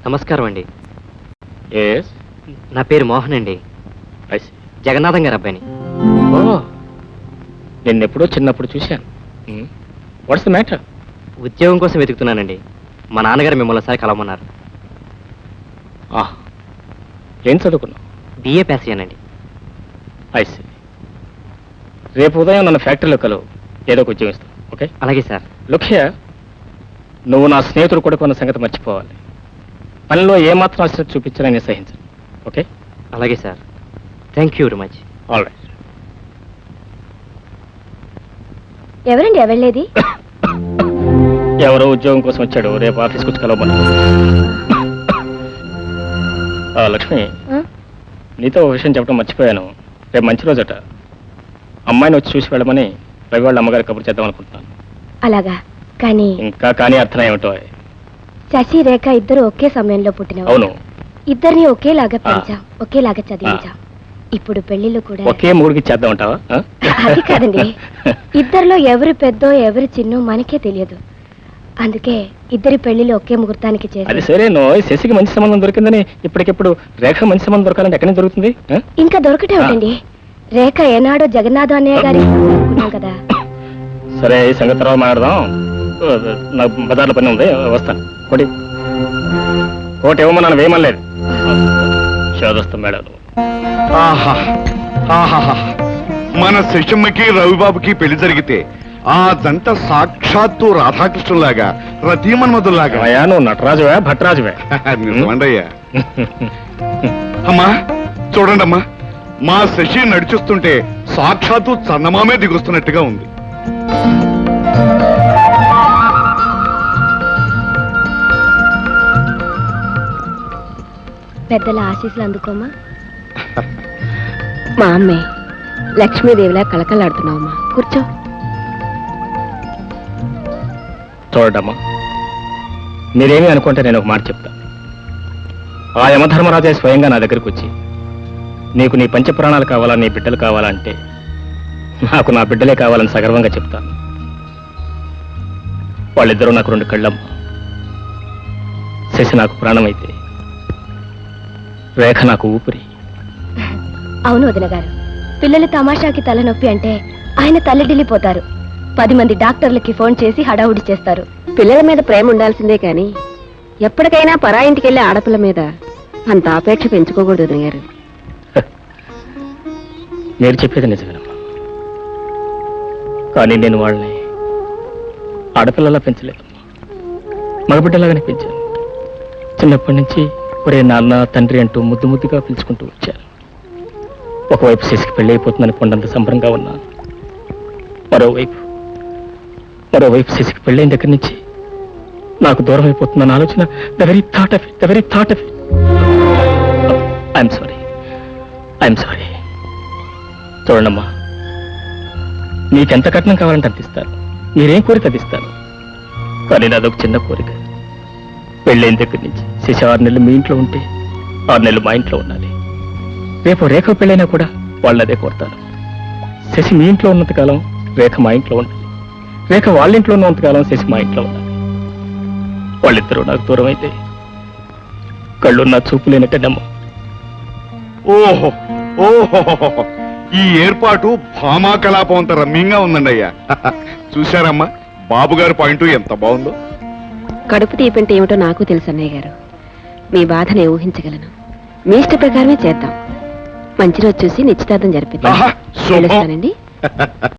నమస్కారం అండి. ఎస్, నా పేరు మోహన్ అండి. జగన్నాథం గారు అబ్బాయిని. ఓ, నిన్నెప్పుడో చిన్నప్పుడు చూశాను. What's the matter? ఉద్యోగం కోసం వెతుకుతున్నానండి. మా నాన్నగారు మిమ్మల్ని ఒకసారి కలవమన్నారు. ఏం చదువుకున్నావు? బిఏ పాస్ అయ్యానండి. ఐసి. రేపు ఉదయం నన్ను ఫ్యాక్టరీలో కలవు, ఏదో ఒక ఉద్యోగం ఇస్తాను. ఓకే? అలాగే సార్. లుఖ్య, నువ్వు నా స్నేహితుడు కొడుకు అన్న సంగతి మర్చిపోవాలి. పనిలో ఏమాత్రం అశ్రద్ధ చూపించాలని సహించను. ఓకే? అలాగే sir. Thank you very much. All right. ఎవరండి వెళ్ళేది? ఎవరో ఉద్యోగం కోసం వచ్చాడు, రేపు ఆఫీస్కి వచ్చి కలవమని. లక్ష్మి, నీతో ఒక విషయం చెప్పడం మర్చిపోయాను. రేపు మంచి రోజట. అమ్మాయిని వచ్చి చూసి వెళ్ళమని రవి వాళ్ళ అమ్మగారి కబురు చేద్దాం అనుకుంటున్నాను. అలాగా? కానీ ఇంకా కానీ అర్థం ఏమిటో. శశి రేఖ ఇద్దరు ఒకే సమయంలో పుట్టిన. అవును. ఇద్దరిని ఒకేలాగా పెంచాం, ఒకేలాగా చదివించాం. ఇప్పుడు పెళ్లిళ్ళు కూడా ఒకే మూడికి చేద్దాం అంటావా? అది కాదండి, ఇద్దరిలో ఎవరు పెద్దో ఎవరు చిన్నో మనకే తెలియదు. అందుకే ఇద్దరి పెళ్లిళ్ళు ఒకే ముహూర్తానికి అది చేసి. సరే, శశికి మంచి సంబంధం దొరికిందని ఇప్పటికిప్పుడు రేఖ మంచి సంబంధం దొరకాలంటే ఎక్కడి నుంచి దొరుకుతుంది? ఇంకా దొరకటే ఉందండి. రేఖ ఏనాడో జగన్నాథ అన్నయ్య గారి అనుకున్నాం కదా. సరే, ఈ సంగతి తర్వాత మాట్లాడదాం. నాకు బజార్లో పని ఉంది, వస్తాను. కోటి ఇవ్వమన్నాను, వేయమనలేదు. చదువుస్తాం మేడం. మన శశమ్మకి రవిబాబుకి పెళ్లి జరిగితే ఆ జంట సాక్షాత్తు రాధాకృష్ణులాగా రతీమన్మధుల్లాగా. అయ్యా, నువ్వు నటరాజువే భట్రాజువే? నిజమండయ్యా. అమ్మా చూడండి అమ్మా, మా శశి నడిచొస్తుంటే సాక్షాత్తు చందమామే దిగొస్తున్నట్టుగా ఉంది. పెద్దల ఆశీస్సులు అందుకోమా. మా అమ్మే లక్ష్మీదేవిలా కళకళలాడుతున్నావమ్మా. కూర్చో. చూడమ్మా, మీరేమీ అనుకుంటే నేను ఒక మాట చెప్తాను. ఆ యమధర్మరాజే స్వయంగా నా దగ్గరికి వచ్చి, నీకు నీ పంచప్రాణాలు కావాలా, నీ బిడ్డలు కావాలంటే నాకు నా బిడ్డలే కావాలని సగర్వంగా చెప్తాను. వాళ్ళిద్దరూ నాకు రెండు కళ్ళమ్మ. శశి నాకు ప్రాణం అయితే రేఖ నాకు ఊపిరి. అవును వదిన గారు, పిల్లలు తమాషాకి తలనొప్పి అంటే ఆయన తల్లడిల్లిపోతారు. 10 మంది డాక్టర్లకి ఫోన్ చేసి హడావుడి చేస్తారు. పిల్లల మీద ప్రేమ ఉండాల్సిందే కానీ ఎప్పటికైనా పరాయింటికి వెళ్ళే ఆడపిల్ల మీద అంత ఆపేక్ష పెంచుకోకూడదు వదిన గారు. మీరు చెప్పేది నిజమేనమ్మా, కానీ నేను వాళ్ళని ఆడపిల్లలా పెంచలేదమ్మా, మగబిడ్డలాగానే పెంచాను. చిన్నప్పటి నుంచి ఒరే నాన్న తండ్రి అంటూ ముద్దు ముద్దుగా పిలుచుకుంటూ వచ్చాను. ఒకవైపు శశికి పెళ్ళి అయిపోతుందని కొండంత సంబరంగా ఉన్నాను. మరోవైపు శశికి పెళ్ళైన దగ్గర నుంచి నాకు దూరం అయిపోతుందన్న ఆలోచన the very thought of it. I'm sorry. చూడండమ్మా, నీకెంత కట్నం కావాలంటే అందిస్తాను, మీరేం కోరిక అందిస్తాను. కానీ నాదొక చిన్న కోరిక. పెళ్ళైన దగ్గర నుంచి శశి 6 నెలలు మీ ఇంట్లో ఉంటే 6 నెలలు మా ఇంట్లో ఉండాలి. రేపు రేఖ పెళ్ళైనా కూడా వాళ్ళు అదే కోరుతాను. శశి మీ ఇంట్లో ఉన్నంతకాలం రేఖ మా ఇంట్లో ఉండాలి, రేఖ వాళ్ళ ఇంట్లో ఉన్నంతకాలం శశి మా ఇంట్లో ఉండాలి. వాళ్ళిద్దరూ నాకు దూరం అయితే కళ్ళు నా చూపు లేనట్టమ్మా. ఓహో ఓహో, ఈ ఏర్పాటు భామా కలాపం అంత రమ్యంగా ఉందండి అయ్యా. చూశారమ్మా, బాబు గారి పాయింట్ ఎంత బాగుందో. కడుపు తీపంటే ఏమిటో నాకు తెలుసు అన్నయ్య గారు. మీ బాధనే ఊహించగలను. మీ ఇష్ట ప్రకారమే చేద్దాం. మంచి రోజు చూసి నిశ్చితార్థం జరిపిద్దాం. ఆహా, శుభం. తెలుస్తానండి.